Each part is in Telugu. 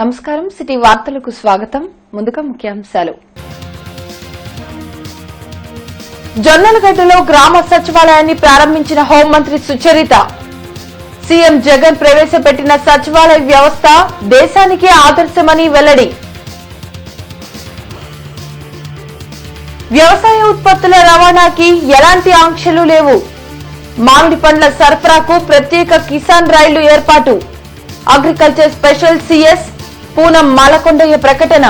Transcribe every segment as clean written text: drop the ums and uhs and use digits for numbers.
నమస్కారం సిటీ వార్తలకు స్వాగతం ముందుగా ముఖ్యాంశాలు జొన్నలగడ్డలో గ్రామ సచివాలయాన్ని ప్రారంభించిన హోంమంత్రి సుచరిత సీఎం జగన్ ప్రవేశపెట్టిన సచివాలయ వ్యవస్థ దేశానికే ఆదర్శమని వెల్లడి వ్యవసాయ ఉత్పత్తుల రవాణాకి ఎలాంటి ఆంక్షలు లేవు మామిడి పండ్ల సరఫరాకు ప్రత్యేక కిసాన్ రైళ్లు ఏర్పాటు agriculture special CS Poonam Malakondaiah ప్రకటన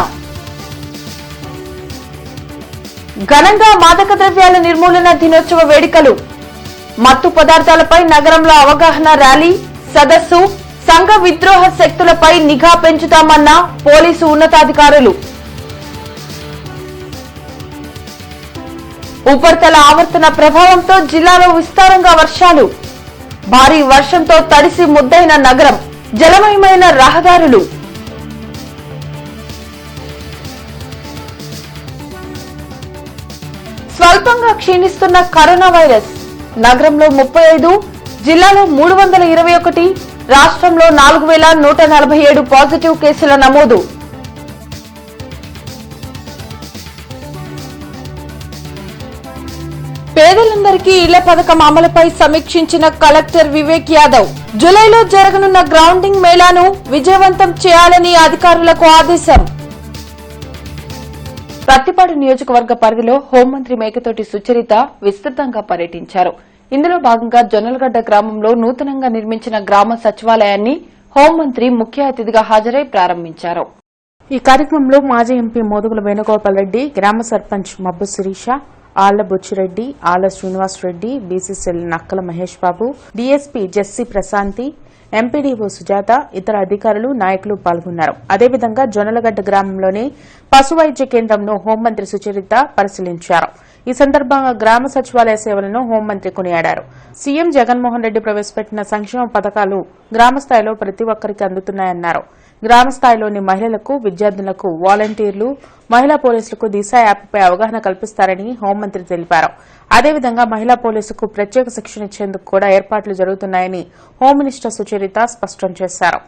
ఘనంగా మాదక ద్రవ్యాల నిర్మూలన దినోత్సవ వేడుకలు మత్తు పదార్థాలపై నగరంలో అవగాహన ర్యాలీ సదస్సు సంఘ విద్రోహ శక్తులపై నిఘా పెంచుతామన్న పోలీసు ఉన్నతాధికారులు ఉపరితల ఆవర్తన ప్రభావంతో జిల్లాలో విస్తారంగా వర్షాలు భారీ వర్షంతో తడిసి ముద్దైన నగరం జలమయమైన రహదారులు స్వల్పంగా క్షీణిస్తున్న కరోనా వైరస్ నగరంలో 35 జిల్లాలో 321 రాష్ట్రంలో 4147 పాజిటివ్ కేసుల నమోదు పేదలందరికీ ఇళ్ల పథకం అమలుపై సమీక్షించిన కలెక్టర్ వివేక్ యాదవ్ జూలైలో జరగనున్న గ్రౌండింగ్ మేళాను విజయవంతం చేయాలని అధికారులకు ఆదేశం ప్రత్తిపాడు నియోజకవర్గ పరిధిలో హోంమంత్రి మేకతోటి సుచరిత విస్తృతంగా పర్యటించారు. ఇందులో భాగంగా జొన్నలగడ్డ గ్రామంలో నూతనంగా నిర్మించిన గ్రామ సచివాలయాన్ని హోంమంత్రి ముఖ్య అతిథిగా హాజరై ప్రారంభించారు. ఈ కార్యక్రమంలో మాజీ ఎంపీ మోదుగుల వేణుగోపాల్ రెడ్డి, గ్రామ sarpanch Mabbu Sirisha, Alla Buchireddy, Alla Srinivasareddy, BCCL Nakkala Mahesh Babu, DSP Jessie Prashanti, MPDO Sujatha, ఇతర అధికారులు, నాయకులు పాల్గొన్నారు. అదేవిధంగా జొన్నలగడ్డ గ్రామంలోని పశు వైద్య కేంద్రంను హోంమంత్రి సుచరిత పరిశీలించారు. ఈ సందర్భంగా గ్రామ సచివాలయ సేవలను హోంమంత్రి కొనియాడారు. సీఎం జగన్మోహన్ రెడ్డి ప్రవేశపెట్టిన సంక్షేమ పథకాలు గ్రామస్థాయిలో ప్రతి ఒక్కరికి అందుతున్నాయన్నారు. గ్రామ స్థాయిలోని మహిళలకు, విద్యార్థులకు, వాలంటీర్లు, మహిళా పోలీసులకు దిశ యాప్పై అవగాహన కల్పిస్తారని హోంమంత్రి తెలిపారు. అదేవిధంగా మహిళా పోలీసుకు ప్రత్యేక శిక్షణ ఇచ్చేందుకు కూడా ఏర్పాట్లు జరుగుతున్నాయని హోం మినిస్టర్ సుచరిత స్పష్టం చేశారు.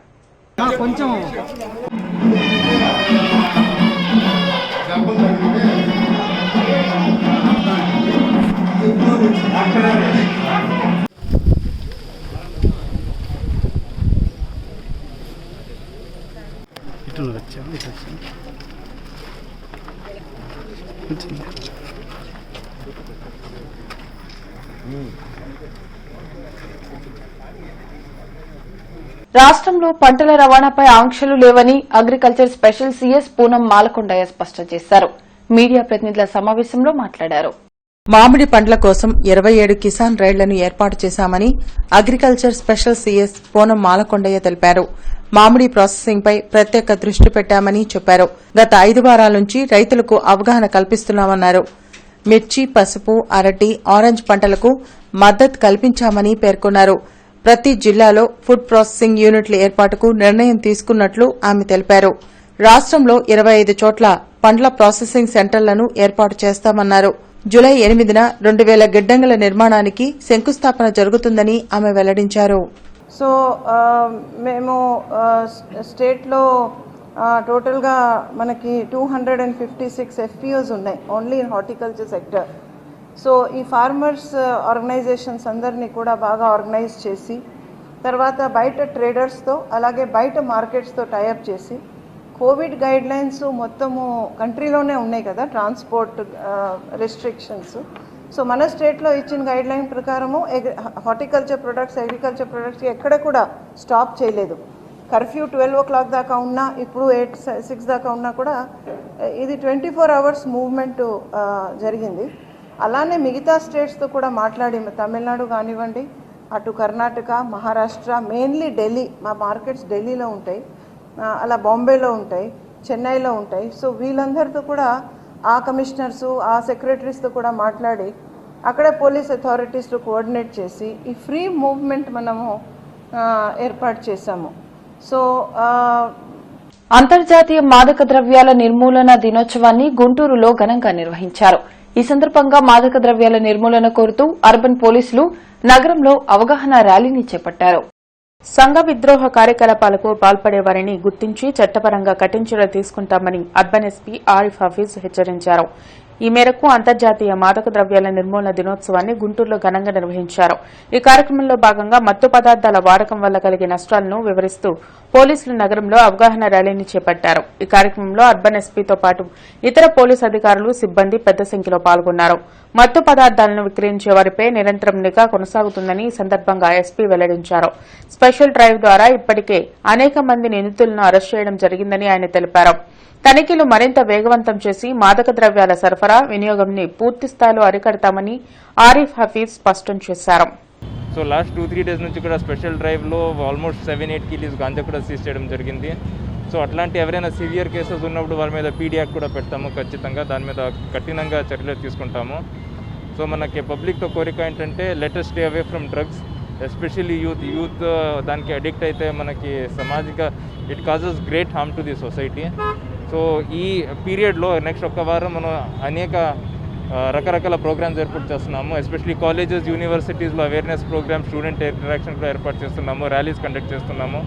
రాష్ట్రంలో పంటల రవాణాపై ఆంక్షలు లేవని agriculture special CS Poonam Malakondaiah స్పష్టం చేశారు. మీడియా ప్రతినిధుల సమావేశంలో మాట్లాడారు. మామిడి పండ్ల కోసం 27 కిసాన్ రైళ్లను ఏర్పాటు చేశామని agriculture special CS Poonam Malakondaiah తెలిపారు. మామిడి ప్రాసెసింగ్ పై ప్రత్యేక దృష్టి పెట్టామని చెప్పారు. గత 5 వారాల నుంచి రైతులకు అవగాహన కల్పిస్తున్నామన్నారు. మిర్చి, పసుపు, అరటి, ఆరెంజ్ పంటలకు మద్దతు కల్పించామని పేర్కొన్నారు. ప్రతి జిల్లాలో ఫుడ్ ప్రాసెసింగ్ యూనిట్ల ఏర్పాటుకు నిర్ణయం తీసుకున్నట్లు ఆమె తెలిపారు. రాష్ట్రంలో 25 చోట్ల పండ్ల ప్రాసెసింగ్ సెంటర్లను ఏర్పాటు చేస్తామన్నారు. జూలై 8న 2000 గిడ్డంగుల నిర్మాణానికి శంకుస్థాపన జరుగుతుందని ఆమె వెల్లడించారు. సో మేము స్టేట్లో టోటల్గా మనకి 256 FPOs ఉన్నాయి only in horticulture sector. So ఈ ఫార్మర్స్ ఆర్గనైజేషన్స్ అందరినీ కూడా బాగా ఆర్గనైజ్ చేసి తర్వాత బయట ట్రేడర్స్తో అలాగే బయట మార్కెట్స్తో టైఅప్ చేసి కోవిడ్ గైడ్లైన్స్ మొత్తము కంట్రీలోనే ఉన్నాయి కదా, ట్రాన్స్పోర్ట్ రెస్ట్రిక్షన్స్. సో మన స్టేట్లో ఇచ్చిన గైడ్లైన్ ప్రకారము హార్టికల్చర్ ప్రొడక్ట్స్, అగ్రికల్చర్ ప్రొడక్ట్స్ ఎక్కడ కూడా స్టాప్ చేయలేదు. కర్ఫ్యూ 12 o'clock దాకా ఉన్నా, ఇప్పుడు 6 దాకా ఉన్నా కూడా ఇది 24 hours మూవ్మెంట్ జరిగింది. అలానే మిగతా స్టేట్స్తో కూడా మాట్లాడి, తమిళనాడు కానివ్వండి, అటు కర్ణాటక, మహారాష్ట్ర, మెయిన్లీ ఢిల్లీ, మా మార్కెట్స్ ఢిల్లీలో ఉంటాయి, అలా బాంబేలో ఉంటాయి, చెన్నైలో ఉంటాయి. సో వీళ్ళందరితో కూడా ఆ కమిషనర్సు, ఆ సెక్రటరీస్తో కూడా మాట్లాడి అక్కడే పోలీస్ అథారిటీస్తో కోఆర్డినేట్ చేసి ఈ ఫ్రీ మూవ్మెంట్ మనము ఏర్పాటు చేశాము. సో అంతర్జాతీయ మాదక ద్రవ్యాల నిర్మూలన దినోత్సవాన్ని గుంటూరులో ఘనంగా నిర్వహించారు. ఈ సందర్భంగా మాదక ద్రవ్యాల నిర్మూలన కోరుతూ అర్బన్ పోలీసులు నగరంలో అవగాహన ర్యాలీని చేపట్టారు. సంఘ విద్రోహ కార్యకలాపాలకు పాల్పడేవారిని గుర్తించి చట్టపరంగా కఠిన చర్యలు తీసుకుంటామని అర్బన్ ఎస్పీ ఆరిఫ్ హఫీజ్ హెచ్చరించారు. ఈ మేరకు అంతర్జాతీయ మాదక ద్రవ్యాల నిర్మూలన దినోత్సవాన్ని గుంటూరులో ఘనంగా నిర్వహించారు. ఈ కార్యక్రమంలో భాగంగా మత్తు పదార్థాల వాడకం వల్ల కలిగే నష్టాలను వివరిస్తూ పోలీసులు నగరంలో అవగాహన ర్యాలీని చేపట్టారు. ఈ కార్యక్రమంలో అర్బన్ ఎస్పీతో పాటు ఇతర పోలీసు అధికారులు, సిబ్బంది పెద్ద సంఖ్యలో పాల్గొన్నారు. మత్తు పదార్థాలను విక్రయించే వారిపై నిరంతరం నిఘా కొనసాగుతుందని ఈ సందర్భంగా ఎస్పీ వెల్లడించారు. స్పెషల్ డ్రైవ్ ద్వారా ఇప్పటికే అనేక మంది నిందితులను అరెస్ట్ చేయడం జరిగిందని ఆయన తెలిపారు. తనిఖీలు మరింత వేగవంతం చేసి మాదక ద్రవ్యాల సరఫరా, వినియోగంని పూర్తిస్థాయిలో అరికడతామని ఆరిఫ్ హఫీజ్ స్పష్టం చేశారు. సో లాస్ట్ 2-3 డేస్ నుంచి కూడా స్పెషల్ డ్రైవ్లో ఆల్మోస్ట్ 7-8 కిలోస్ గాంజా కూడా సీజ్ చేయడం జరిగింది. సో అట్లాంటి ఎవరైనా సివియర్ కేసెస్ ఉన్నప్పుడు వాళ్ళ మీద పీడీ యాక్ట్ కూడా పెడతాము. ఖచ్చితంగా దాని మీద కఠినంగా చర్యలు తీసుకుంటాము. సో మనకి పబ్లిక్తో కోరిక ఏంటంటే let us stay away from drugs, especially youth దానికి అడిక్ట్ అయితే మనకి సామాజిక it causes great harm to the society. So ఈ పీరియడ్లో నెక్స్ట్ ఒక్క వారం మనం అనేక రకరకాల ప్రోగ్రామ్స్ ఏర్పాటు చేస్తున్నాము. ఎస్పెషల్లీ కాలేజెస్, యూనివర్సిటీస్లో అవేర్నెస్ ప్రోగ్రామ్, స్టూడెంట్ ఇంటరాక్షన్ కూడా ఏర్పాటు చేస్తున్నాము, ర్యాలీస్ కండక్ట్ చేస్తున్నాము.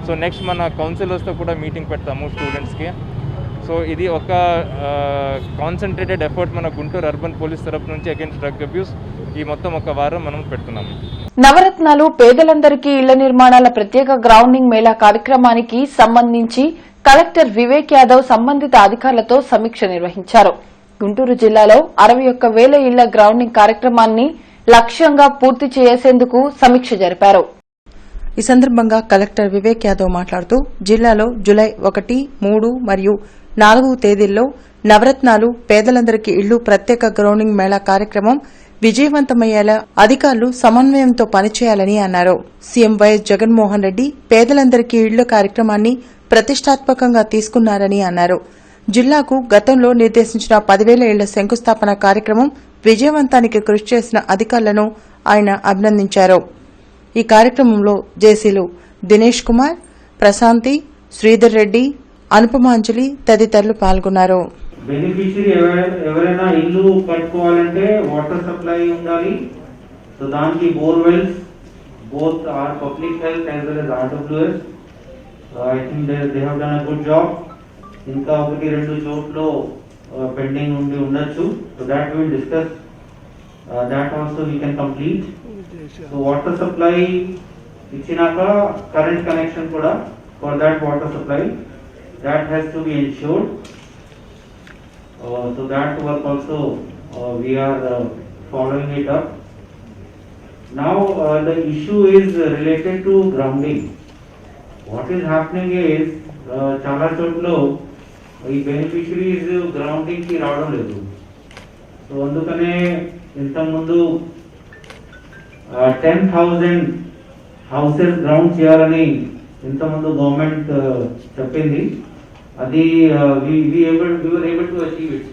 సో నెక్స్ట్ మన కౌన్సిలర్స్తో కూడా మీటింగ్ పెడతాము స్టూడెంట్స్కి. సో ఇది ఒక కాన్సన్ట్రేటెడ్ ఎఫర్ట్ మన గుంటూరు అర్బన్ పోలీస్ తరఫు నుంచి అగైన్స్ డ్రగ్ అబ్యూస్ ఈ మొత్తం ఒక వారం మనం పెడుతున్నాము. నవరత్నాలు పేదలందరికీ ఇళ్ల నిర్మాణాల ప్రత్యేక గ్రౌండింగ్ మేళా కార్యక్రమానికి సంబంధించి కలెక్టర్ వివేక్ యాదవ్ సంబంధిత అధికారులతో సమీక్ష నిర్వహించారు. గుంటూరు జిల్లాలో 61,000 ఇళ్ల గ్రౌండింగ్ కార్యక్రమాన్ని లక్ష్యంగా పూర్తి చేసేందుకు సమీక్ష జరిపారు. ఈ సందర్భంగా కలెక్టర్ వివేక్ యాదవ్ మాట్లాడుతూ జిల్లాలో జులై 1, 3 మరియు 4 తేదీల్లో నవరత్నాలు పేదలందరికీ ఇళ్లు ప్రత్యేక గ్రౌండింగ్ మేళా కార్యక్రమం విజయవంతమయ్యేలా అధికారులు సమన్వయంతో పనిచేయాలని అన్నారు. సీఎం వైఎస్ జగన్మోహన్ రెడ్డి పేదలందరికీ ఇళ్ల కార్యక్రమాన్ని ప్రతిష్టాత్మకంగా తీసుకున్నారని అన్నారు. జిల్లాకు గతంలో నిర్దేశించిన 10,000 ఇళ్ల శంకుస్థాపన కార్యక్రమం విజయవంతానికి కృషి చేసిన అధికారులను ఆయన అభినందించారు. ఈ కార్యక్రమంలో జేసీలు దినేష్ కుమార్, ప్రశాంతి, శ్రీధర్ రెడ్డి, అనుపమాంజలి తదితరులు పాల్గొన్నారు. బెనిఫిషియరీ ఎవరైనా ఇల్లు కట్టుకోవాలంటే వాటర్ సప్లై ఉండాలి. సో దానికి borewells both are public health as well as RWS. I think they have done a good job. ఇంకా 1-2 చోట్ల పెండింగ్ ఉండొచ్చు. So that will discuss that also we can complete. So water supply ఇచ్చినాక కరెంట్ కనెక్షన్ కూడా for that water supply that has to be ensured. So that work also we are following it up. Now the issue is related to grounding. What is happening is chala chotlo ee beneficiaries grounding ki raavadam ledu. So andukane inta mundu 10,000 houses ground cheyalani inta mundu government cheppindi. అది we were able to achieve it.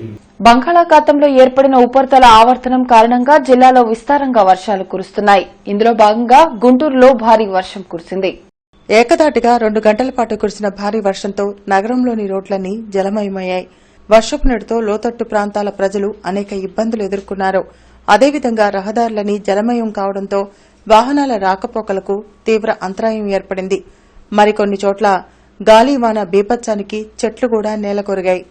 బంగాళాఖాతంలో ఏర్పడిన ఉపరితల ఆవర్తనం కారణంగా జిల్లాలో విస్తారంగా వర్షాలు కురుస్తున్నాయి. ఇందులో భాగంగా గుంటూరులో భారీ వర్షం కురిసింది. ఏకదాటిగా 2 గంటల పాటు కురిసిన భారీ వర్షంతో నగరంలోని రోడ్లన్నీ జలమయమయ్యాయి. వర్షపు నీటితో లోతట్టు ప్రాంతాల ప్రజలు అనేక ఇబ్బందులు ఎదుర్కొన్నారు. అదేవిధంగా రహదారులని జలమయం కావడంతో వాహనాల రాకపోకలకు తీవ్ర అంతరాయం ఏర్పడింది. మరికొన్ని చోట్ల గాలివాన బీభత్సానికి చెట్లు కూడా నేలకొరిగాయి.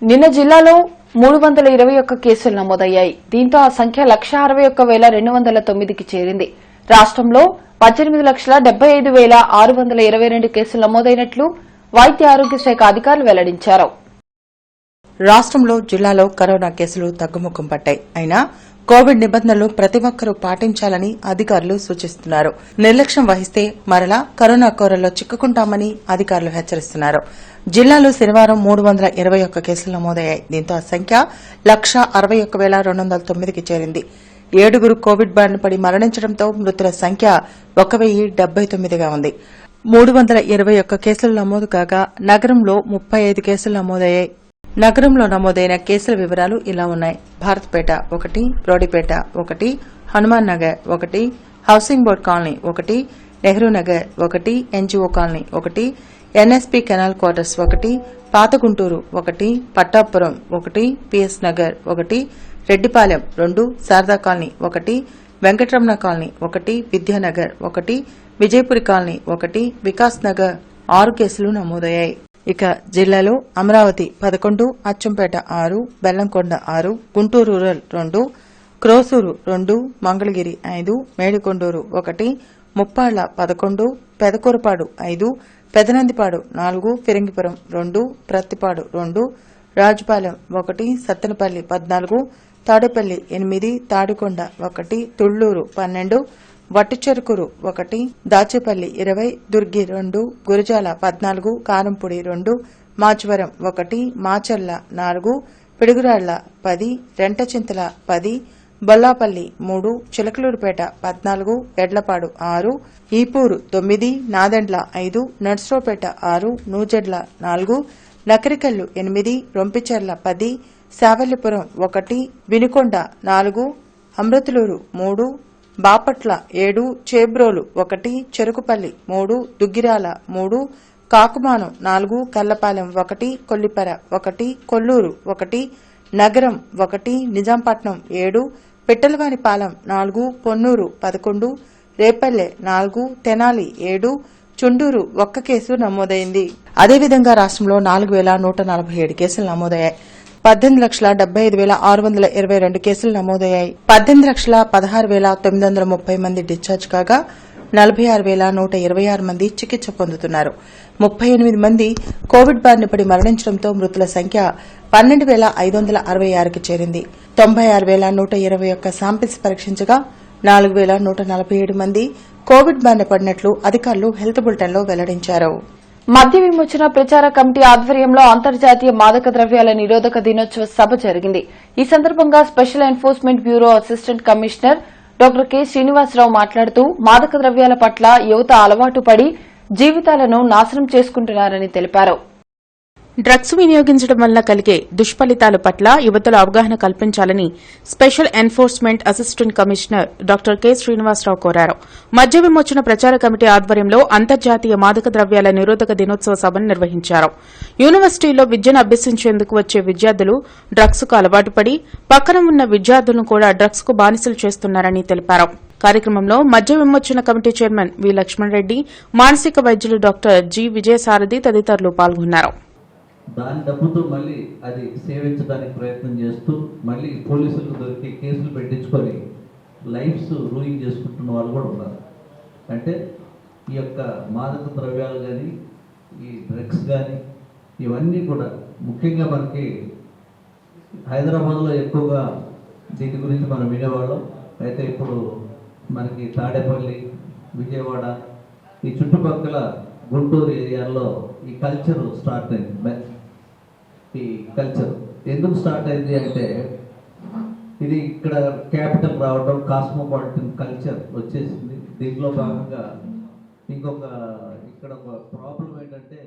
నిన్న జిల్లాలో 321 కేసులు నమోదయ్యాయి. దీంతో ఆ సంఖ్య 161,209కి చేరింది. రాష్టంలో 18,75,622 కేసులు నమోదైనట్లు వైద్య ఆరోగ్య శాఖ అధికారులు వెల్లడించారు. రాష్టంలో జిల్లాలో కరోనా కేసులు తగ్గుముఖం పట్టాయి. అయినా కోవిడ్ నిబంధనలు ప్రతి ఒక్కరూ పాటించాలని అధికారులు సూచిస్తున్నారు. నిర్లక్ష్యం వహిస్తే మరలా కరోనా కోరల్లో చిక్కుకుంటామని అధికారులు హెచ్చరిస్తున్నారు. జిల్లాలో శనివారం 321 కేసులు నమోదయ్యాయి. దీంతో ఆ సంఖ్య 161,209కి చేరింది. 7 కోవిడ్ బారిన పడి మరణించడంతో మృతుల సంఖ్య 1,079గా ఉంది. 321 కేసులు నమోదు కాగా నగరంలో 35 కేసులు నమోదయ్యాయి. నగరంలో నమోదైన కేసుల వివరాలు ఇలా ఉన్నాయి. Bharatpeta 1, బ్రోడిపేట 1, Hanuman Nagar 1, housing board colony 1, Nehru Nagar 1, NGO colony 1, NSP canal quarters 1, పాత Guntur 1, Pattapuram 1, PS Nagar 1, Reddipalem 2, Sharada colony 1, Venkataramana colony 1, Vidyanagar 1, Vijayapuri colony 1, Vikas Nagar 6 కేసులు నమోదయ్యాయి. ఇక జిల్లాలో అమరావతి 11, అచ్చంపేట 6, బెల్లంకొండ 6, గుంటూరు రూరల్ 2, క్రోసూరు 2, మంగళగిరి 5, మేడికొండూరు 1, ముప్పాళ్ల 11, పెదకూరపాడు 5, పెదనందిపాడు 4, ఫిరంగిపురం 2, ప్రత్తిపాడు 2, రాజుపాలెం 1, సత్తెనపల్లి 14, తాడేపల్లి 8, తాడికొండ 1, తుళ్లూరు 12, వట్టిచెరుకూరు 1, దాచేపల్లి 20, దుర్గి 2, గురజాల 14, కారంపూడి 2, మాచవరం 1, మాచర్ల 4, పిడుగురాళ్ల 10, రెంటచింతల 10, బొల్లాపల్లి 3, చిలకలూరుపేట 14, ఎడ్లపాడు 6, ఈపూరు 9, నాదెండ్ల 5, నర్సరావుపేట 6, నూజెడ్ల 4, నకరికల్లు 8, రొంపిచెర్ల 10, శావల్లిపురం 1, వినుకొండ 4, అమృతలూరు 3, బాపట్ల 7, చేబ్రోలు 1, చెరుకుపల్లి 3, దుగ్గిరాల 3, కాకుమానం 4, కల్లపాలెం 1, కొల్లిపర 1, కొల్లూరు 1, నగరం 1, నిజాంపట్నం 7, పిట్టలవానిపాలెం 4, పొన్నూరు 11, రేపల్లె 4, తెనాలి 7, చుండూరు 1 కేసు నమోదైంది. అదేవిధంగా రాష్ట్రంలో 4,147 కేసులు నమోదయ్యాయి. 18,75,622 కేసులు నమోదయ్యాయి. 18,16,930 మంది డిశ్చార్జ్ కాగా 46,126 మంది చికిత్స పొందుతున్నారు. 38 మంది కోవిడ్ బారిన పడి మరణించడంతో మృతుల సంఖ్య 12,566కి చేరింది. 96,121 శాంపిల్స్ పరీక్షించగా 4,147 మంది కోవిడ్ బారిన పడినట్లు అధికారులు హెల్త్ బులెటిన్లో వెల్లడించారు. మద్య విమోచన ప్రచార కమిటీ ఆధ్వర్యంలో అంతర్జాతీయ మాదక ద్రవ్యాల నిరోధక దినోత్సవ సభ జరిగింది. ఈ సందర్భంగా special enforcement bureau assistant commissioner doctor K Srinivasarao మాట్లాడుతూ మాదక ద్రవ్యాల పట్ల యువత అలవాటు పడి జీవితాలను నాశనం చేసుకుంటున్నారని తెలిపారు. డ్రగ్స్ వినియోగించడం వల్ల కలిగే దుష్ఫలితాల పట్ల యువతలో అవగాహన కల్పించాలని special enforcement assistant commissioner doctor K Srinivasarao కోరారు. మద్య విమోచన ప్రచార కమిటీ ఆధ్వర్యంలో అంతర్జాతీయ మాదక ద్రవ్యాల నిరోధక దినోత్సవ సభను నిర్వహించారు. యూనివర్సిటీలో విద్యను అభ్యసించేందుకు వచ్చే విద్యార్థులు డ్రగ్స్ కు అలవాటు పడి పక్కన ఉన్న విద్యార్థులను కూడా డ్రగ్స్ కు బానిసలు చేస్తున్నారని తెలిపారు. కార్యక్రమంలో మద్య విమోచన committee chairman V Lakshman Reddy, మానసిక వైద్యులు డాక్టర్ జి విజయసారథి తదితరులు పాల్గొన్నారు. దాని డబ్బుతో మళ్ళీ అది సేవించడానికి ప్రయత్నం చేస్తూ మళ్ళీ పోలీసులకు దొరికి కేసులు పెట్టించుకొని లైఫ్స్ రూయింగ్ చేసుకుంటున్న వాళ్ళు కూడా ఉన్నారు. అంటే ఈ యొక్క మాదక ద్రవ్యాలు కానీ ఈ డ్రగ్స్ కానీ ఇవన్నీ కూడా ముఖ్యంగా మనకి హైదరాబాద్లో ఎక్కువగా దీని గురించి మనం వినేవాళ్ళం. అయితే ఇప్పుడు మనకి తాడేపల్లి, విజయవాడ ఈ చుట్టుపక్కల గుంటూరు ఏరియాలో ఈ కల్చర్ స్టార్ట్ అయింది. ఈ కల్చర్ ఎందుకు స్టార్ట్ అయింది అంటే ఇది ఇక్కడ క్యాపిటల్ రావడం, కాస్మోపాలిటన్ కల్చర్ వచ్చేసింది. దీంట్లో భాగంగా ఇంకొక ఇక్కడ ప్రాబ్లం ఏంటంటే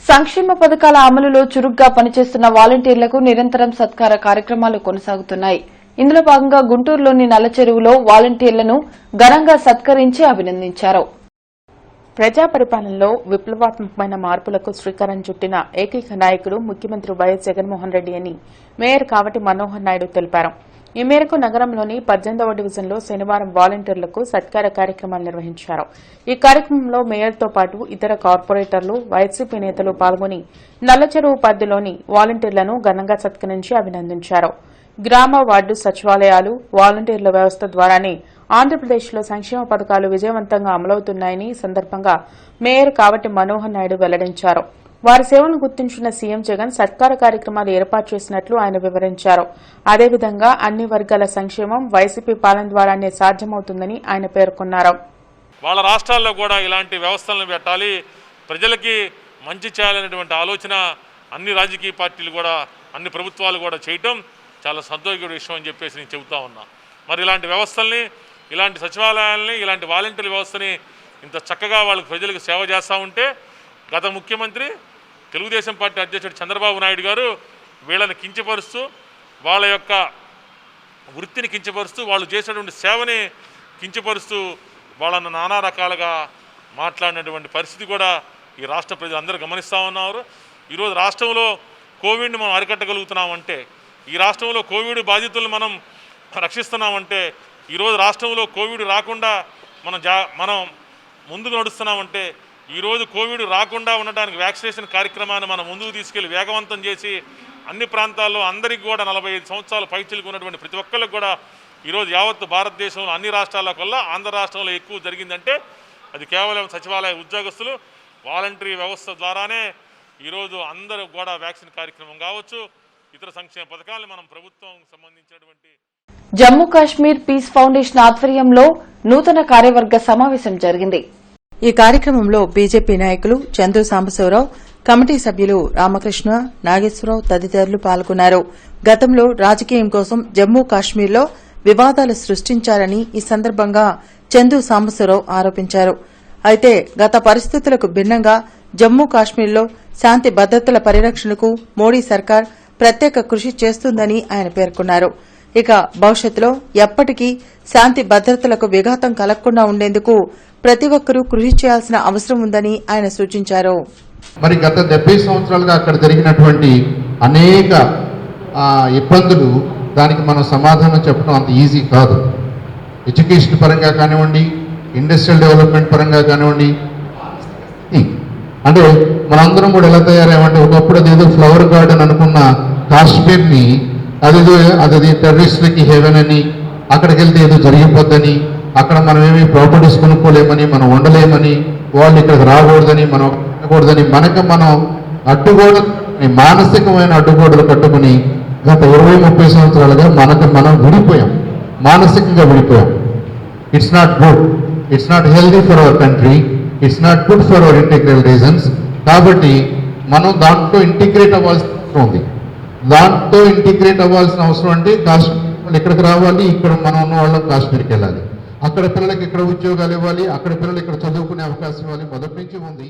సంక్షేమ పథకాల అమలులో చురుగ్గా పనిచేస్తున్న వాలంటీర్లకు నిరంతరం సత్కార కార్యక్రమాలు కొనసాగుతున్నాయి. ఇందులో భాగంగా గుంటూరులోని నల్లచెరువులో వాలంటీర్లను ఘనంగా సత్కరించి అభినందించారు. ప్రజా పరిపాలనలో విప్లవాత్మకమైన మార్పులకు శ్రీకారం చుట్టిన ఏకైక నాయకుడు ముఖ్యమంత్రి వైఎస్ జగన్మోహన్ రెడ్డి అని మేయర్ కావటి మనోహర్ నాయుడు తెలిపారు. ఈ మేరకు నగరంలోని 18వ డివిజన్లో శనివారం వాలంటీర్లకు సత్కార కార్యక్రమాలు నిర్వహించారు. ఈ కార్యక్రమంలో మేయర్తో పాటు ఇతర కార్పొరేటర్లు, వైసీపీ నేతలు పాల్గొని నల్లచెరువు పరిధిలోని వాలంటీర్లను ఘనంగా సత్కరించి అభినందించారు. గ్రామ వార్డు సచివాలయాలు, వాలంటీర్ల వ్యవస్థ ద్వారానే ఆంధ్రప్రదేశ్లో సంక్షేమ పథకాలు విజయవంతంగా అమలవుతున్నాయని సందర్భంగా మేయర్ కావటి మనోహర్ నాయుడు వెల్లడించారు. వారి సేవలను గుర్తించిన సీఎం జగన్ సత్కార కార్యక్రమాలు ఏర్పాటు చేసినట్లు ఆయన వివరించారు. అదేవిధంగా అన్ని వర్గాల సంక్షేమం వైసీపీ పాలన ద్వారానే సాధ్యమవుతుందని ఆయన పేర్కొన్నారు. వాళ్ళ రాష్ట్రాల్లో కూడా ఇలాంటి వ్యవస్థలను పెట్టాలి, ప్రజలకి మంచి చేయాలనేటువంటి ఆలోచన అన్ని రాజకీయ పార్టీలు కూడా అన్ని ప్రభుత్వాలు కూడా చేయటం చాలా సంతోషకర విషయం అని చెప్పేసి నేను చెబుతా ఉన్నా. మరి ఇలాంటి వ్యవస్థల్ని, ఇలాంటి సచివాలయాల్ని, ఇలాంటి వాలంటీర్ వ్యవస్థని ఇంత చక్కగా వాళ్ళకి ప్రజలకు సేవ చేస్తూ ఉంటే గత ముఖ్యమంత్రి తెలుగుదేశం పార్టీ అధ్యక్షుడు చంద్రబాబు నాయుడు గారు వీళ్ళని కించపరుస్తూ, వాళ్ళ యొక్క వృత్తిని కించపరుస్తూ, వాళ్ళు చేసినటువంటి సేవని కించపరుస్తూ వాళ్ళను నానా రకాలుగా మాట్లాడినటువంటి పరిస్థితి కూడా ఈ రాష్ట్ర ప్రజలందరూ గమనిస్తూ ఉన్నారు. ఈరోజు రాష్ట్రంలో కోవిడ్ని మనం అరికట్టగలుగుతున్నామంటే, ఈ రాష్ట్రంలో కోవిడ్ బాధితులను మనం రక్షిస్తున్నామంటే, ఈరోజు రాష్ట్రంలో కోవిడ్ రాకుండా మనం ముందుకు నడుస్తున్నామంటే, ఈరోజు కోవిడ్ రాకుండా ఉండడానికి వ్యాక్సినేషన్ కార్యక్రమాన్ని మనం ముందుకు తీసుకెళ్లి వేగవంతం చేసి అన్ని ప్రాంతాల్లో అందరికీ కూడా 45 సంవత్సరాల పైచిలకు ఉన్నటువంటి ప్రతి ఒక్కరికి కూడా ఈరోజు యావత్తు భారతదేశంలో అన్ని రాష్ట్రాల కల్లా ఆంధ్ర రాష్ట్రంలో ఎక్కువ జరిగిందంటే అది కేవలం సచివాలయ ఉద్యోగస్తులు, వాలంటరీ వ్యవస్థ ద్వారానే ఈరోజు అందరూ కూడా వ్యాక్సిన్ కార్యక్రమం కావచ్చు, ఇతర సంక్షేమ పథకాలను మనం ప్రభుత్వం సంబంధించినటువంటి జమ్మూ కాశ్మీర్ పీస్ ఫౌండేషన్ ఆధ్వర్యంలో నూతన కార్యవర్గ సమావేశం జరిగింది. ఈ కార్యక్రమంలో బీజేపీ నాయకులు చందు సాంబశివరావు, కమిటీ సభ్యులు రామకృష్ణ, నాగేశ్వరరావు తదితరులు పాల్గొన్నారు. గతంలో రాజకీయం కోసం జమ్మూ కాశ్మీర్లో వివాదాలు సృష్టించారని ఈ సందర్భంగా చందు సాంబశివరావు ఆరోపించారు. అయితే గత పరిస్థితులకు భిన్నంగా జమ్మూ కాశ్మీర్లో శాంతి భద్రతల పరిరక్షణకు మోడీ సర్కార్ ప్రత్యేక కృషి చేస్తుందని ఆయన పేర్కొన్నారు. ఇక భవిష్యత్తులో ఎప్పటికీ శాంతి భద్రతలకు విఘాతం కలగకుండా ఉండేందుకు ప్రతి ఒక్కరూ కృషి చేయాల్సిన అవసరం ఉందని ఆయన సూచించారు. మరి గత 70 సంవత్సరాలుగా అక్కడ జరిగినటువంటి అనేక ఇబ్బందులు, దానికి మనం సమాధానం చెప్పడం అంత ఈజీ కాదు. ఎడ్యుకేషన్ పరంగా కానివ్వండి, ఇండస్ట్రియల్ డెవలప్మెంట్ పరంగా కానివ్వండి, అంటే మనందరం కూడా ఎలా తయారయ్యామంటే ఒకప్పుడు అదేదో ఫ్లవర్ గార్డెన్ అనుకున్న కాశ్మీర్ని అది టెర్రరిస్టులకి హెవెన్ అని, అక్కడికి వెళ్తే ఏదో జరిగిపోద్దని, అక్కడ మనం ఏమి ప్రాపర్టీస్ కొనుక్కోలేమని, మనం ఉండలేమని, వాళ్ళు ఇక్కడికి రాకూడదని, మనం ఉండకూడదని మనం అడ్డుగోడలు, మానసికమైన అడ్డుగోడలు కట్టుకుని గత 20-30 సంవత్సరాలుగా మనం విడిపోయాం, మానసికంగా విడిపోయాం. It's not good, it's not healthy for our country, it's not good for our integral reasons. కాబట్టి మనం దాంట్లో ఇంటిగ్రేట్ అవ్వాల్సిన అవసరం ఉంది. దాంట్లో ఇంటిగ్రేట్ అవ్వాల్సిన అవసరం అంటే కాశ్మీర్ వాళ్ళు ఇక్కడికి రావాలి, ఇక్కడ మనం ఉన్న వాళ్ళం కాశ్మీర్కి వెళ్ళాలి, అక్కడ పిల్లలకి ఇక్కడ ఉద్యోగాలు ఇవ్వాలి, అక్కడ పిల్లలు ఇక్కడ చదువుకునే అవకాశం ఇవ్వాలి, మొదటి నుంచి ఉంది.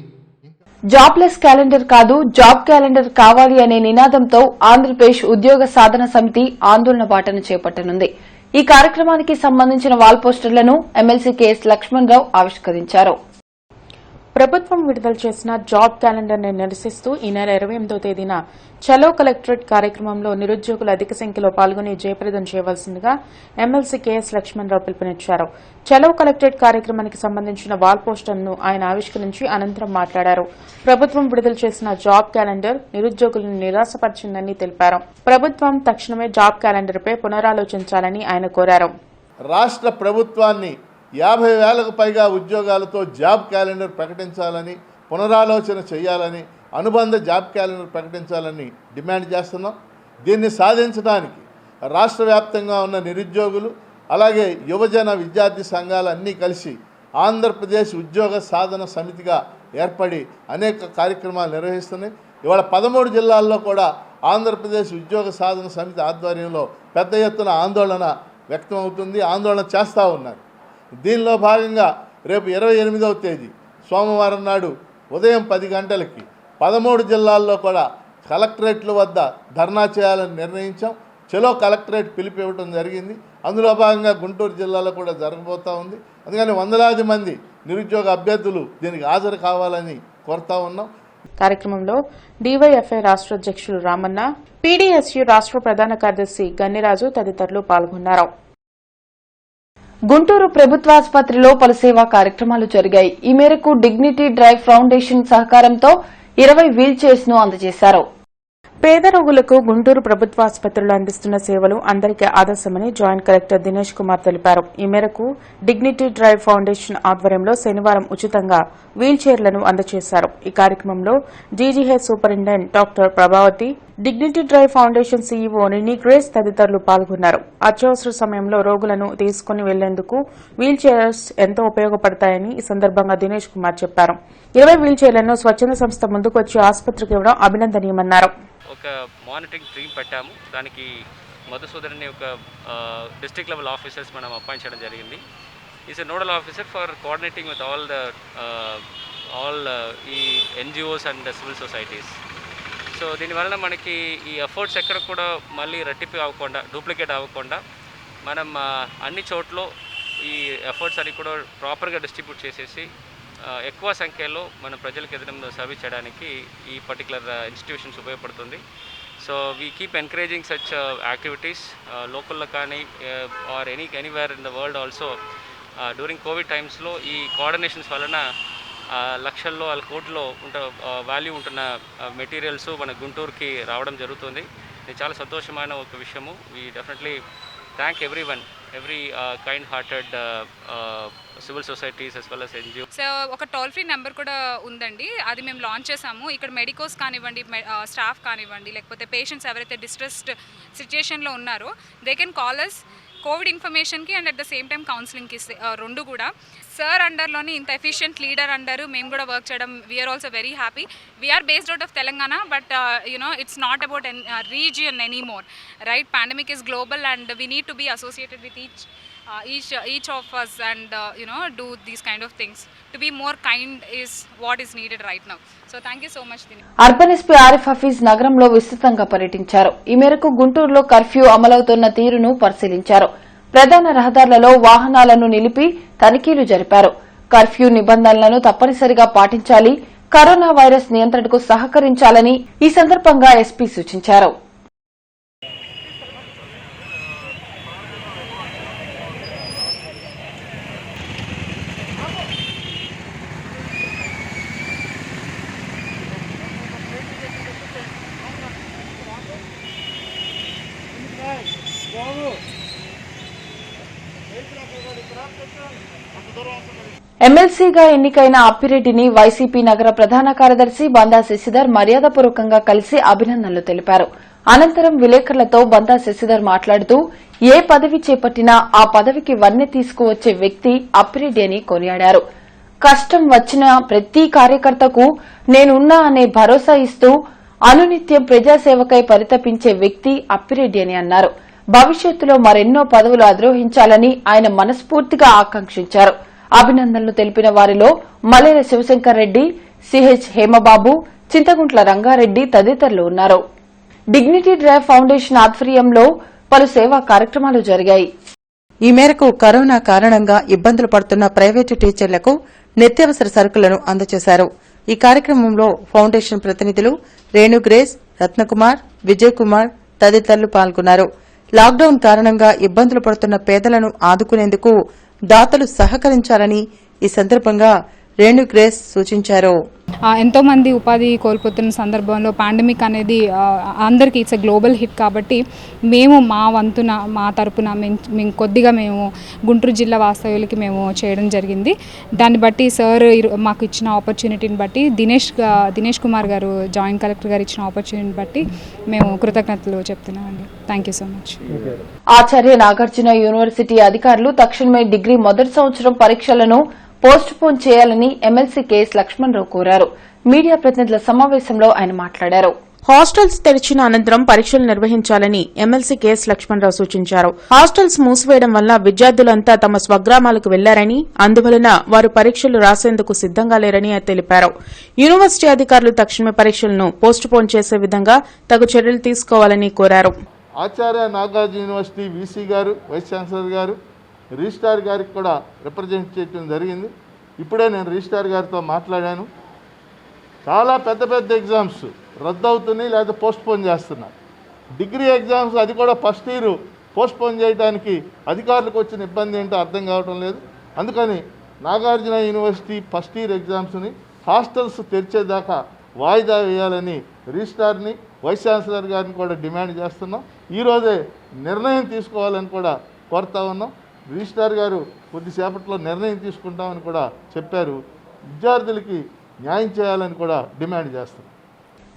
జాబ్లెస్ క్యాలెండర్ కాదు, జాబ్ క్యాలెండర్ కావాలి అనే నినాదంతో ఆంధ్రప్రదేశ్ ఉద్యోగ సాధన సమితి ఆందోళన బాటను చేపట్టనుంది. ఈ కార్యక్రమానికి సంబంధించిన వాల్ పోస్టర్లను ఎమ్మెల్సీ కెఎస్ లక్ష్మణరావు ఆవిష్కరించారు. ప్రభుత్వం విడుదల చేసిన జాబ్ క్యాలెండర్ని నిరసిస్తూ ఈ నెల 28వ తేదీన చలో కలెక్టరేట్ కార్యక్రమంలో నిరుద్యోగులు అధిక సంఖ్యలో పాల్గొని జయప్రదం చేయవలసిందిగా ఎమ్మెల్సీ కెఎస్ లక్ష్మణరావు పిలుపునిచ్చారు. చలో కలెక్టరేట్ కార్యక్రమానికి సంబంధించిన వాల్ పోస్టర్ను ఆయన ఆవిష్కరించి అనంతరం మాట్లాడారు. ప్రభుత్వం విడుదల చేసిన జాబ్ క్యాలెండర్ నిరుద్యోగులను నిరాశపరిచిందని తెలిపారు. ప్రభుత్వం తక్షణమే జాబ్ క్యాలెండర్పై పునరాలోచించాలని ఆయన కోరారు. రాష్ట్ర ప్రభుత్వాన్ని 50,000కు పైగా ఉద్యోగాలతో జాబ్ క్యాలెండర్ ప్రకటించాలని, పునరాలోచన చేయాలని, అనుబంధ జాబ్ క్యాలెండర్ ప్రకటించాలని డిమాండ్ చేస్తున్నాం. దీన్ని సాధించడానికి రాష్ట్ర వ్యాప్తంగా ఉన్న నిరుద్యోగులు, అలాగే యువజన విద్యార్థి సంఘాలు అన్నీ కలిసి ఆంధ్రప్రదేశ్ ఉద్యోగ సాధన సమితిగా ఏర్పడి అనేక కార్యక్రమాలు నిర్వహిస్తున్నాయి. ఇవాళ 13 జిల్లాల్లో కూడా ఆంధ్రప్రదేశ్ ఉద్యోగ సాధన సమితి ఆధ్వర్యంలో పెద్ద ఎత్తున ఆందోళన వ్యక్తమవుతుంది, ఆందోళన చేస్తూ ఉన్నారు. దీనిలో భాగంగా రేపు 28వ తేదీ సోమవారం నాడు ఉదయం 10 గంటలకి 13 జిల్లాల్లో కూడా కలెక్టరేట్ల వద్ద ధర్నా చేయాలని నిర్ణయించాం. చలో కలెక్టరేట్ పిలుపు ఇవ్వడం జరిగింది. అందులో భాగంగా గుంటూరు జిల్లాలో కూడా జరగబోతూ ఉంది. అందుకని వందలాది మంది నిరుద్యోగ అభ్యర్థులు దీనికి హాజరు కావాలని కోరుతా ఉన్నాం. కార్యక్రమంలో డీవైఎఫ్ఐ రాష్ట్ర అధ్యక్షులు రామన్న, పీడీఎస్యూ రాష్ట్ర ప్రధాన కార్యదర్శి గన్నిరాజు తదితరులు పాల్గొన్నారు. గుంటూరు ప్రభుత్వాసుపత్రిలో పలు సేవా కార్యక్రమాలు జరిగాయి. ఈ మేరకు డిగ్నిటీ డ్రైవ్ ఫౌండేషన్ సహకారంతో 20 వీల్ చైర్స్ ను అందజేశారు. పేద రోగులకు గుంటూరు ప్రభుత్వ ఆసుపత్రులు అందిస్తున్న సేవలు అందరికీ ఆదర్శమని జాయింట్ కలెక్టర్ దినేష్ కుమార్ తెలిపారు. ఈ మేరకు డిగ్నిటీ డ్రైవ్ ఫౌండేషన్ ఆధ్వర్యంలో శనివారం ఉచితంగా వీల్ చైర్లను అందజేశారు. ఈ కార్యక్రమంలో GGH superintendent doctor Prabhavati, dignity drive foundation CEO Nini Grace తదితరులు పాల్గొన్నారు. అత్యవసర సమయంలో రోగులను తీసుకుని వెళ్లేందుకు వీల్ చైర్స్ ఎంతో ఉపయోగపడతాయని ఈ సందర్భంగా దినేష్ కుమార్ చెప్పారు. 20 వీల్ చైర్లను స్వచ్ఛంద సంస్థ ముందుకు వచ్చి ఆసుపత్రికి ఇవ్వడం అభినందనీయమన్నారు. ఒక మానిటరింగ్ టీమ్ పెట్టాము. దానికి మధుసూదన్ ఒక డిస్ట్రిక్ట్ లెవెల్ ఆఫీసర్స్ మనం అపాయింట్ చేయడం జరిగింది. Is a nodal officer for coordinating with all ఈ NGOs and civil societies. So దీనివల్ల మనకి ఈ ఎఫర్ట్స్ ఎక్కడ కూడా మళ్ళీ రెట్టింపు అవ్వకుండా, డూప్లికేట్ అవ్వకుండా మనం అన్ని చోట్ల ఈ ఎఫర్ట్స్ అన్ని కూడా ప్రాపర్గా డిస్ట్రిబ్యూట్ చేసేసి ఎక్కువ సంఖ్యలో మన ప్రజలకు ఎదురు సర్వీస్ చేయడానికి ఈ పర్టికులర్ ఇన్స్టిట్యూషన్స్ ఉపయోగపడుతుంది. So we keep encouraging such activities లోకల్లో కానీ or anywhere in the world also. During Covid టైమ్స్లో ఈ కోఆర్డినేషన్స్ వలన లక్షల్లో కోట్లలో వాల్యూ ఉంటున్న మెటీరియల్స్ మన గుంటూరుకి రావడం జరుగుతుంది. ఇది చాలా సంతోషమైన ఒక విషయము. We definitely thank every kind-hearted civil societies as well as NGO. So ఒక టోల్ ఫ్రీ నెంబర్ కూడా ఉందండి, అది మేము లాంచ్ చేసాము. ఇక్కడ మెడికోస్ కానివ్వండి, స్టాఫ్ కానివ్వండి, లేకపోతే పేషెంట్స్ ఎవరైతే డిస్ట్రెస్డ్ సిచ్యుయేషన్లో ఉన్నారో they can call us COVID ఇన్ఫర్మేషన్కి and at the same time కౌన్సిలింగ్కి రెండు కూడా. సార్ అండర్లోని ఇంత ఎఫిషియెంట్ లీడర్ అండర్ మేము కూడా వర్క్ చేయడం we are also very happy. We are based out of Telangana, but it's not about region anymore, right? Pandemic is global and we need to be associated with each of us and do these kind of things. To be more kind is what is needed right now. So thank you so much, Dinesh. Urban SP Arif Hafeez నగరంలో విస్తృతంగా పర్యటించారు. ఈ మేరకు గుంటూరులో కర్ఫ్యూ అమలవుతున్న తీరును పరిశీలించారు. ప్రధాన రహదారులలో వాహనాలను నిలిపి తనిఖీలు జరిపారు. కర్ఫ్యూ నిబంధనలను తప్పనిసరిగా పాటించాలి, కరోనా వైరస్ నియంత్రణకు సహకరించాలని ఈ సందర్భంగా ఎస్పీ సూచించారు. ఎమ్మెల్సీగా ఎన్నికైన అప్పిరెడ్డిని వైసీపీ నగర ప్రధాన కార్యదర్శి బందా శశిధర్ మర్యాదపూర్వకంగా కలిసి అభినందనలు తెలిపారు. అనంతరం విలేకరులతో బందా శశిధర్ మాట్లాడుతూ ఏ పదవి చేపట్టినా ఆ పదవికి వన్నె తీసుకువచ్చే వ్యక్తి అప్పిరెడ్డి అని కొనియాడారు. కష్టం వచ్చిన ప్రతి కార్యకర్తకు నేనున్నా అనే భరోసా ఇస్తూ అనునిత్యం ప్రజాసేవకై పరితపించే వ్యక్తి అప్పిరెడ్డి అని అన్నారు. భవిష్యత్తులో మరెన్నో పదవులు అధిరోహించాలని ఆయన మనస్ఫూర్తిగా ఆకాంక్షించారు. అభినందనలు తెలిపిన వారిలో మలేర శివశంకర్ రెడ్డి, సిహెచ్ హేమబాబు, చింతగుంట్ల రంగారెడ్డి తదితరులు ఉన్నారు. డిగ్నిటీ డ్రైవ్ ఫౌండేషన్ ఆధ్వర్యంలో పలు సేవా కార్యక్రమాలు జరిగాయి. ఈ మేరకు కరోనా కారణంగా ఇబ్బందులు పడుతున్న ప్రైవేటు టీచర్లకు నిత్యావసర సరుకులను అందజేశారు. ఈ కార్యక్రమంలో ఫౌండేషన్ ప్రతినిధులు రేణుగ్రేస్, రత్నకుమార్, విజయ్ కుమార్ తదితరులు పాల్గొన్నారు. లాక్డౌన్ కారణంగా ఇబ్బందులు పడుతున్న పేదలను ఆదుకునేందుకు దాతలు సహకరించాలని ఈ సందర్భంగా రేణుగ్రేస్ సూచించారు. ఎంతోమంది ఉపాధి కోల్పోతున్న సందర్భంలో పాండమిక్ అనేది అందరికీ ఇట్స్ ఎ గ్లోబల్ హిట్ కాబట్టి మేము మా వంతున మా తరపున మేము కొద్దిగా మేము గుంటూరు జిల్లా వాస్తవ్యులకి మేము చేయడం జరిగింది. దాన్ని బట్టి సార్ మాకు ఇచ్చిన ఆపర్చునిటీని బట్టి దినేష్ కుమార్ గారు జాయింట్ కలెక్టర్ గారు ఇచ్చిన ఆపర్చునిటీని బట్టి మేము కృతజ్ఞతలు చెప్తున్నామండి. Thank you so much. Acharya Nagarjuna university అధికారులు తక్షణమే డిగ్రీ మొదటి సంవత్సరం పరీక్షలను పోస్ట్ పోన్ చేయాలని ఎమ్మెల్సీ కేఎస్ లక్ష్మణరావు కోరారు. మీడియా ప్రతినిధుల సమావేశంలో ఆయన మాట్లాడారు. హాస్టల్స్ తెరిచిన అనంతరం పరీక్షలు నిర్వహించాలని ఎమ్మెల్సీ కేఎస్ లక్ష్మణరావు సూచించారు. హాస్టల్స్ మూసివేయడం వల్ల విద్యార్థులంతా తమ స్వగ్రామాలకు వెళ్లారని, అందువలన వారు పరీక్షలు రాసేందుకు సిద్దంగా లేరని తెలిపారు. యూనివర్సిటీ అధికారులు తక్షణమే పరీక్షలను పోస్ట్ పోన్ చేసే విధంగా తగు చర్యలు తీసుకోవాలని కోరారు. ఆచార్య నాగార్జున యూనివర్సిటీ వీసీ గారు, వైస్ ఛాన్సలర్ గారు, రిజిస్ట్రార్ గారికి కూడా రిప్రజెంట్ చేయడం జరిగింది. ఇప్పుడే నేను రిజిస్ట్రార్ గారితో మాట్లాడాను. చాలా పెద్ద పెద్ద ఎగ్జామ్స్ రద్దు అవుతున్నాయి లేదా పోస్ట్పోన్ చేస్తున్నారు. డిగ్రీ ఎగ్జామ్స్ అది కూడా ఫస్ట్ ఇయర్ పోస్ట్పోన్ చేయడానికి అధికారులకు వచ్చిన ఇబ్బంది ఏంటో అర్థం కావటం లేదు. అందుకని నాగార్జున యూనివర్సిటీ ఫస్ట్ ఇయర్ ఎగ్జామ్స్ని హాస్టల్స్ తెరిచేదాకా వాయిదా వేయాలని రిజిస్ట్రార్ని వైస్ ఛాన్సలర్ గారిని కూడా డిమాండ్ చేస్తున్నాం. ఈరోజే నిర్ణయం తీసుకోవాలని కూడా కోరుతా ఉన్నాం. రిజిస్ట్రార్ గారు కొద్దిసేపట్లో నిర్ణయం తీసుకుంటామని కూడా చెప్పారు. విద్యార్థులకి న్యాయం చేయాలని కూడా డిమాండ్ చేస్తున్నాం.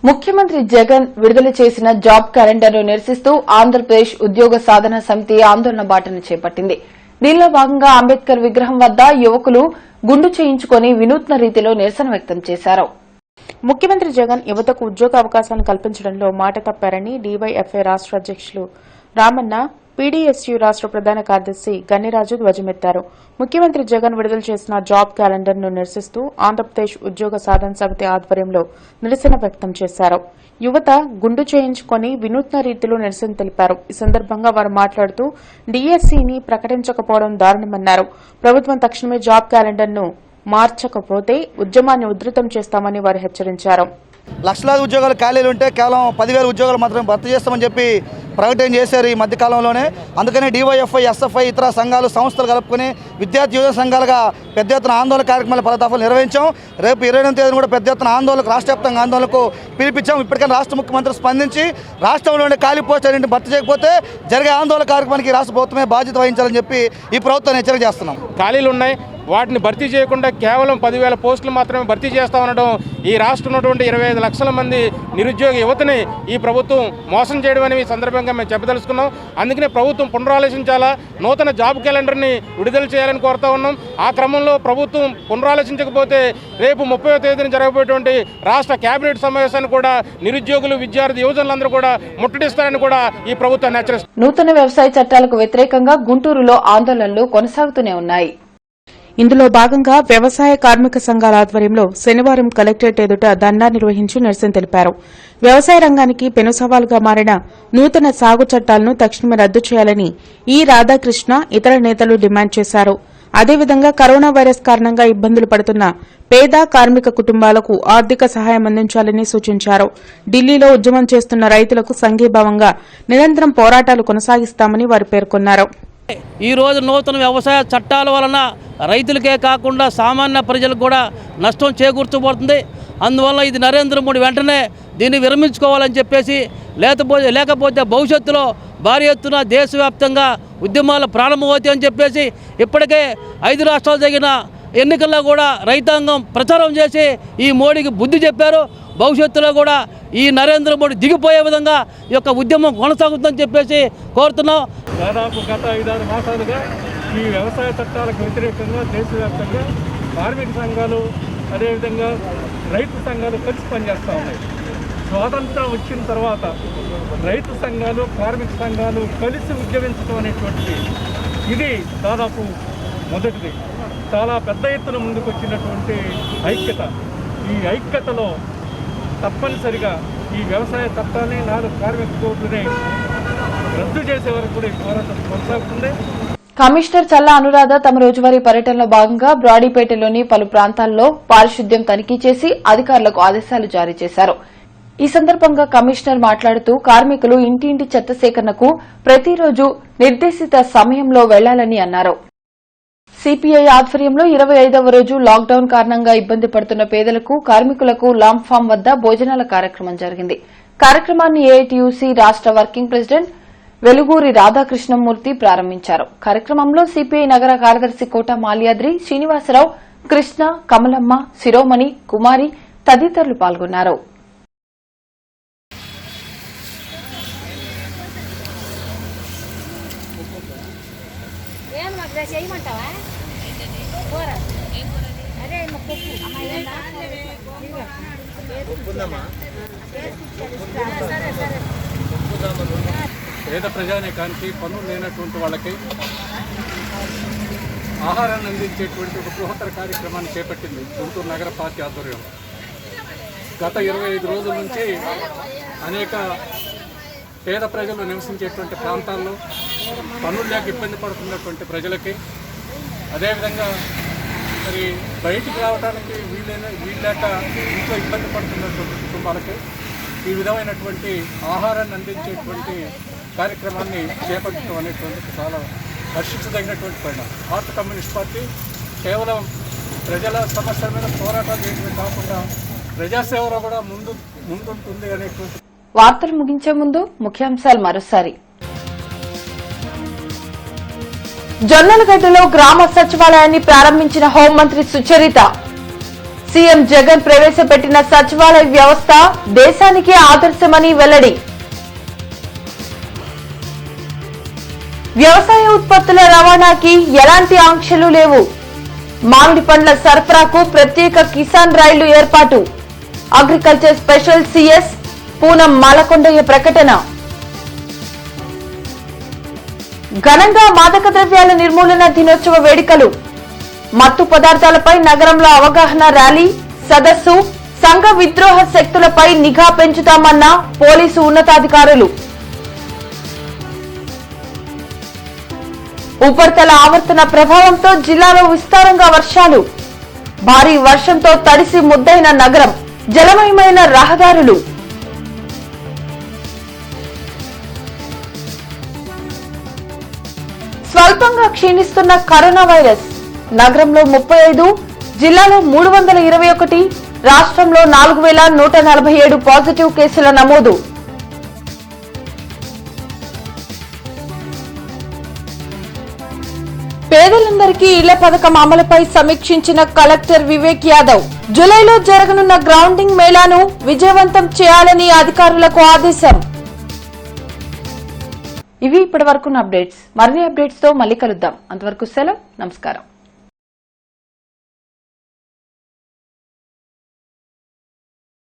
ముఖ్యమంత్రి జగన్ విడుదల చేసిన జాబ్ క్యాలెండర్ను నిరసిస్తూ ఆంధ్రప్రదేశ్ ఉద్యోగ సాధన సమితి ఆందోళన బాటను చేపట్టింది. దీనిలో భాగంగా అంబేద్కర్ విగ్రహం వద్ద యువకులు గుండు చేయించుకుని వినూత్న రీతిలో నిరసన వ్యక్తం చేశారు. ముఖ్యమంత్రి జగన్ యువతకు ఉద్యోగ అవకాశాలను కల్పించడంలో మాట తప్పారని డీవైఎఫ్ఐ రాష్ట్ర అధ్యక్షులు రామన్న, పీడీఎస్యూ రాష్ట్ర ప్రధాన కార్యదర్శి గన్నిరాజు ధ్వజమెత్తారు. ముఖ్యమంత్రి జగన్ విడుదల చేసిన జాబ్ క్యాలెండర్ను నిరసిస్తూ ఆంధ్రప్రదేశ్ ఉద్యోగ సాధన సమితి ఆధ్వర్యంలో నిరసన వ్యక్తం చేశారు. యువత గుండు చేయించుకుని వినూత్న రీతిలో నిరసన తెలిపారు. ఈ సందర్భంగా వారు మాట్లాడుతూ డీఎస్సీని ప్రకటించకపోవడం దారుణమన్నారు. ప్రభుత్వం తక్షణమే జాబ్ క్యాలెండర్ను మార్చకపోతే ఉద్యమాన్ని ఉధృతం చేస్తామని వారు హెచ్చరించారు. లక్షలాది ఉద్యోగాలు ఖాళీలు ఉంటే కేవలం 10,000 ఉద్యోగాలు మాత్రమే భర్తీ చేస్తామని చెప్పి ప్రకటన చేశారు ఈ మధ్యకాలంలోనే. అందుకని డీవైఎఫ్ఐ, ఎస్ఎఫ్ఐ, ఇతర సంఘాలు, సంస్థలు కలుపుకొని విద్యార్థి యువజన సంఘాలుగా పెద్ద ఎత్తున ఆందోళన కార్యక్రమాలు పలు దఫాలు నిర్వహించాం. రేపు 28వ తేదీన కూడా పెద్ద ఎత్తున ఆందోళనకు రాష్ట్ర వ్యాప్తంగా ఆందోళనకు పిలిపించాం. ఇప్పటికైనా రాష్ట్ర ముఖ్యమంత్రి స్పందించి రాష్ట్రంలోని ఖాళీ పోస్టులన్నింటిని భర్తీ చేయకపోతే జరిగే ఆందోళన కార్యక్రమానికి రాష్ట్ర ప్రభుత్వమే బాధ్యత వహించాలని చెప్పి ఈ ప్రభుత్వాన్ని హెచ్చరిక చేస్తున్నాం. ఖాళీలు ఉన్నాయి, వాటిని భర్తీ చేయకుండా కేవలం 10,000 పోస్టులు మాత్రమే భర్తీ చేస్తామనడం ఈ రాష్ట్రం ఉన్నటువంటి 25 లక్షల మంది నిరుద్యోగ యువతని ఈ ప్రభుత్వం మోసం చేయడం అని ఈ సందర్భంగా మేము చెప్పదలుచుకున్నాం. అందుకనే ప్రభుత్వం పునరాలోచించాలా, నూతన జాబ్ క్యాలెండర్ని విడుదల చేయాలని కోరుతా ఉన్నాం. ఆ క్రమంలో ప్రభుత్వం పునరాలోచించకపోతే రేపు 30వ తేదీన జరగబోయేటువంటి రాష్ట్ర కేబినెట్ సమావేశాన్ని కూడా నిరుద్యోగులు, విద్యార్థి యువజనులందరూ కూడా ముట్టడిస్తారని కూడా ఈ ప్రభుత్వాన్ని హెచ్చరిస్తుంది. నూతన వ్యవసాయ చట్టాలకు వ్యతిరేకంగా గుంటూరులో ఆందోళనలు కొనసాగుతూనే ఉన్నాయి. ఇందులో భాగంగా వ్యవసాయ కార్మిక సంఘాల ఆధ్వర్యంలో శనివారం కలెక్టరేట్ ఎదుట ధర్నా నిర్వహించి నిరసన తెలిపారు. వ్యవసాయ రంగానికి పెను సవాలుగా మారిన నూతన సాగు చట్టాలను తక్షణమే రద్దు చేయాలని ఈ రాధాకృష్ణ ఇతర నేతలు డిమాండ్ చేశారు. అదేవిధంగా కరోనా వైరస్ కారణంగా ఇబ్బందులు పడుతున్న పేద కార్మిక కుటుంబాలకు ఆర్థిక సహాయం అందించాలని సూచించారు. ఢిల్లీలో ఉద్యమం చేస్తున్న రైతులకు సంఘీభావంగా నిరంతరం పోరాటాలు కొనసాగిస్తామని వారు పేర్కొన్నారు. ఈ రోజు నూతన వ్యవసాయ చట్టాల వలన రైతులకే కాకుండా సామాన్య ప్రజలకు కూడా నష్టం చేకూర్చబడుతుంది. అందువల్ల ఇది నరేంద్ర మోడీ వెంటనే దీన్ని విరమించుకోవాలని చెప్పేసి లేకపోతే భవిష్యత్తులో భారీ ఎత్తున దేశవ్యాప్తంగా ఉద్యమాలు ప్రారంభమవుతాయని చెప్పేసి ఇప్పటికే 5 రాష్ట్రాలు జరిగిన ఎన్నికల్లో కూడా రైతాంగం ప్రచారం చేసి ఈ మోడీకి బుద్ధి చెప్పారు. భవిష్యత్తులో కూడా ఈ నరేంద్ర మోడీ దిగిపోయే విధంగా ఈ యొక్క ఉద్యమం కొనసాగుతుందని చెప్పేసి కోరుతున్నాం. దాదాపు గత 5-6 మాసాలుగా ఈ వ్యవసాయ చట్టాలకు వ్యతిరేకంగా దేశవ్యాప్తంగా కార్మిక సంఘాలు, అదేవిధంగా రైతు సంఘాలు కలిసి పనిచేస్తూ ఉన్నాయి. స్వాతంత్రం వచ్చిన తర్వాత రైతు సంఘాలు, కార్మిక సంఘాలు కలిసి ఉద్యమించడం అనేటువంటిది ఇది దాదాపు మొదటిది. చాలా పెద్ద ఎత్తున ముందుకు వచ్చినటువంటి ఐక్యత. ఈ ఐక్యతలో తప్పనిసరిగా ఈ వ్యవసాయ చట్టాన్ని, 4 కార్మిక కోడ్లని రద్దు చేసే వరకు కూడా ఈ పోరాటం కొనసాగుతుంది. కమిషనర్ చల్లా అనురాధ తమ రోజువారీ పర్యటనలో భాగంగా బ్రాడీపేటలోని పలు ప్రాంతాల్లో పారిశుద్ధ్యం తనిఖీ చేసి అధికారులకు ఆదేశాలు జారీ చేశారు. ఈ సందర్భంగా కమిషనర్ మాట్లాడుతూ కార్మికులు ఇంటింటి చెత్త సేకరణకు ప్రతిరోజు నిర్దేశిత సమయంలో వెళ్లాలని అన్నారు. సిపిఐ ఆధ్వర్యంలో 25వ రోజు లాక్డౌన్ కారణంగా ఇబ్బంది పడుతున్న పేదలకు, కార్మికులకు లాంగ్ ఫామ్ వద్ద భోజనాల కార్యక్రమం జరిగింది. కార్యక్రమాన్ని ఏఐటీయూసీ రాష్ట్ర వర్కింగ్ ప్రెసిడెంట్ వెలుగూరి రాధాకృష్ణమూర్తి ప్రారంభించారు. కార్యక్రమంలో సిపిఐ నగర కార్యదర్శి కోట మాల్యాద్రి, శ్రీనివాసరావు, కృష్ణ, కమలమ్మ, శిరోమణి, కుమారి తదితరులు పాల్గొన్నారు. పేద ప్రజానీకానికి పనులు లేనటువంటి వాళ్ళకి ఆహారాన్ని అందించేటువంటి ఒక బృహత్తర కార్యక్రమాన్ని చేపట్టింది గుంటూరు నగర పార్టీ ఆధ్వర్యంలో. గత 25 రోజుల నుంచి అనేక పేద ప్రజలు నివసించేటువంటి ప్రాంతాల్లో పనులు లేక ఇబ్బంది పడుతున్నటువంటి ప్రజలకి, అదేవిధంగా మరి బయటికి రావడానికి వీళ్ళేక ఇంట్లో ఇబ్బంది పడుతున్నటువంటి కుటుంబాలకి ఈ విధమైనటువంటి ఆహారాన్ని అందించేటువంటి కార్యక్రమాన్ని చేపట్టడం అనేటువంటిది చాలా హర్షించదగినటువంటి పరిణామం. భారత కమ్యూనిస్ట్ పార్టీ కేవలం ప్రజల సమస్యల మీద పోరాటాలు చేయడమే కాకుండా ప్రజాసేవలో కూడా ముందుంటుంది అనేటువంటి వార్తలు ముగించే ముందు ముఖ్యాంశాలు మరోసారి. జొన్నలగడ్డలో గ్రామ సచివాలయాన్ని ప్రారంభించిన హోంమంత్రి సుచరిత. సీఎం జగన్ ప్రవేశపెట్టిన సచివాలయ వ్యవస్థ దేశానికే ఆదర్శమని వెల్లడి. వ్యవసాయ ఉత్పత్తుల రవాణాకి ఎలాంటి ఆంక్షలు లేవు. మామిడి పండ్ల సరఫరాకు ప్రత్యేక కిసాన్ రైళ్లు ఏర్పాటు. Agriculture special CS Poonam Malakondaiah ప్రకటన. ఘనంగా మాదక ద్రవ్యాల నిర్మూలన దినోత్సవ వేడుకలు. మత్తు పదార్థాలపై నగరంలో అవగాహన ర్యాలీ, సదస్సు. సంఘ విద్రోహ శక్తులపై నిఘా పెంచుతామన్న పోలీసు ఉన్నతాధికారులు. ఉపరితల ఆవర్తన ప్రభావంతో జిల్లాలో విస్తారంగా వర్షాలు. భారీ వర్షంతో తడిసి ముద్దైన నగరం. జలమయమైన రహదారులు. స్వల్పంగా క్షీణిస్తున్న కరోనా వైరస్. నగరంలో 35, జిల్లాలో 321, రాష్ట్రంలో 4147 పాజిటివ్ కేసుల నమోదు. పేదలందరికీ ఇళ్ల పథకం అమలుపై సమీక్షించిన కలెక్టర్ వివేక్ యాదవ్. జూలైలో జరగనున్న గ్రౌండింగ్ మేళాను విజయవంతం చేయాలని అధికారులకు ఆదేశం. ఇవి ఇప్పటివరకున్న అప్డేట్స్. మరిన్ని అప్డేట్స్ తో మళ్ళీ కలుద్దాం. అంతవరకు సెలవు. నమస్కారం.